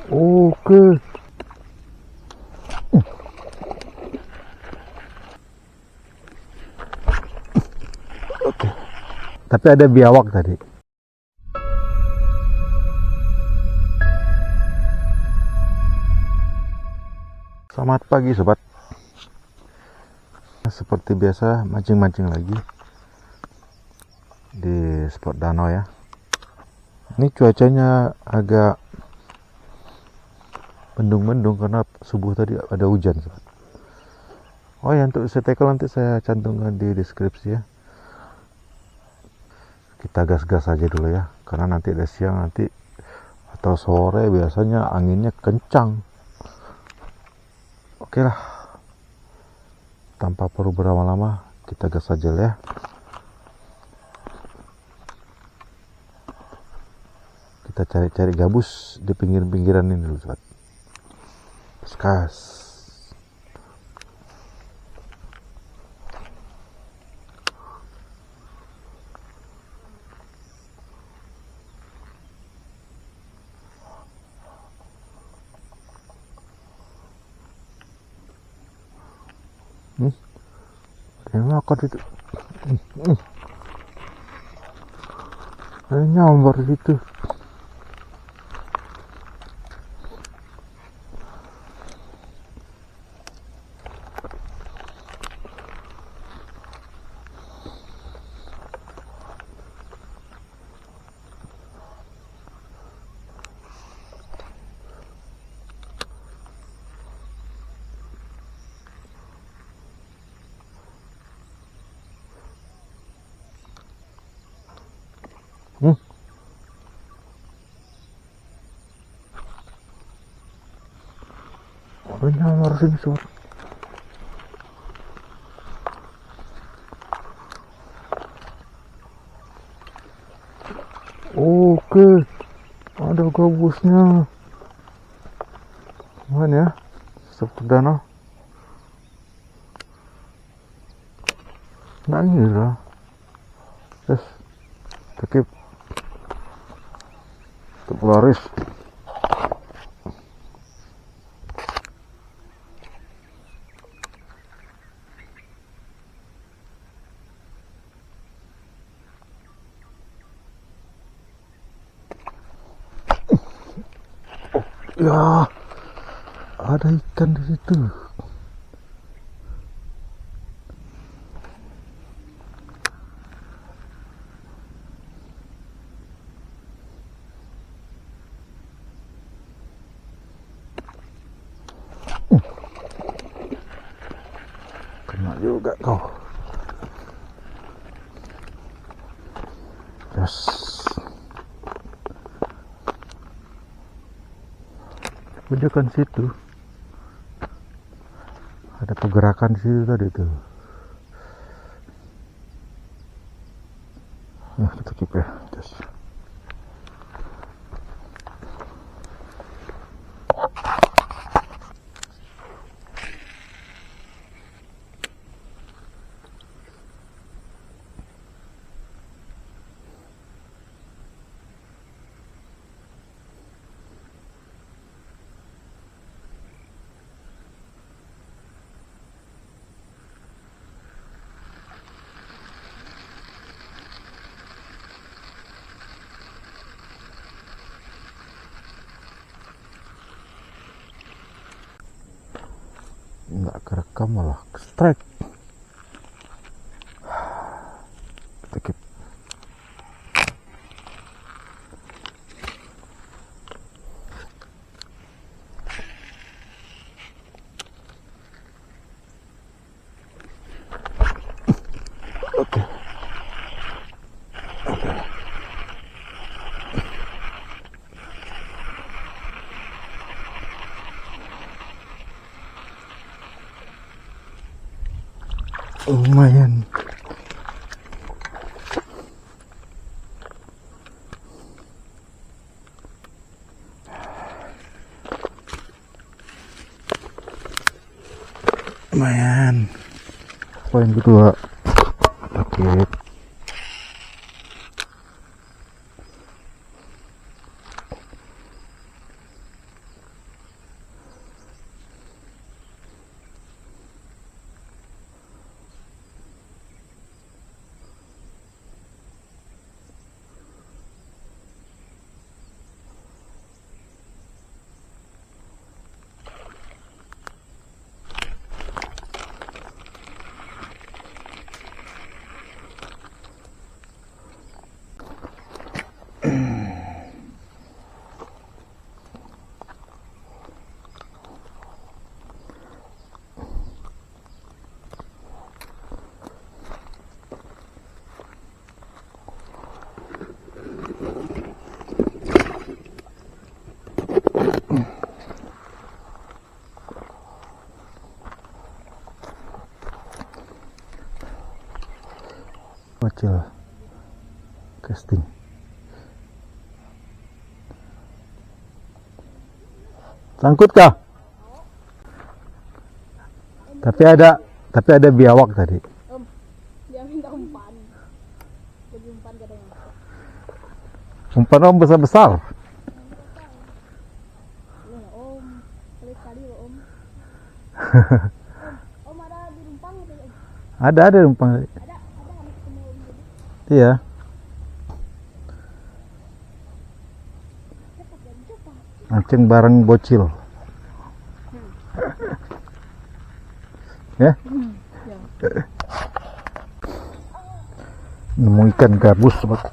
Oke. Oke. Tapi ada biawak tadi. Selamat pagi sobat. Seperti biasa mancing-mancing lagi di spot danau ya. Ini cuacanya agak mendung-mendung karena subuh tadi ada hujan sobat. Oh ya, untuk setekel nanti saya cantumkan di deskripsi ya. Kita gas-gas aja dulu ya, karena nanti ada siang nanti atau sore biasanya anginnya kencang. Oke lah, tanpa perlu berlama-lama kita gas aja ya. Kita cari-cari gabus di pinggir-pinggiran ini dulu sobat. Gas. Dia makan itu. Dia nyambar di situ. Dia nyambar sini sobat. Oke, ada gabusnya. Mana ya? Seperti danau. Nggak ngira. Yes, tekip. Untuk laris. Ya, ada ikan di situ. Kena juga kau. Yes. Pojokan situ ada pergerakan di situ tadi tuh. Ya kita keep ya. Yes. Nggak kerekam malah strike. Kita keep. Oke. Lumayan. Lumayan. Poin kedua. Oke. bocil casting. Sangkut kah? Tapi ada biawak tadi. Om, dia minta umpan. Bagi umpan katanya. Umpan om besar-besar. Iya lah om, pelit kali loh om. Om ada di Rumpang atau om? Ada umpan tadi. Ada kami ketemu om tadi. Iya. Cepat dan cepat. Mancing bareng bocil. Ya. Ya. Nemu ikan gabus sobat.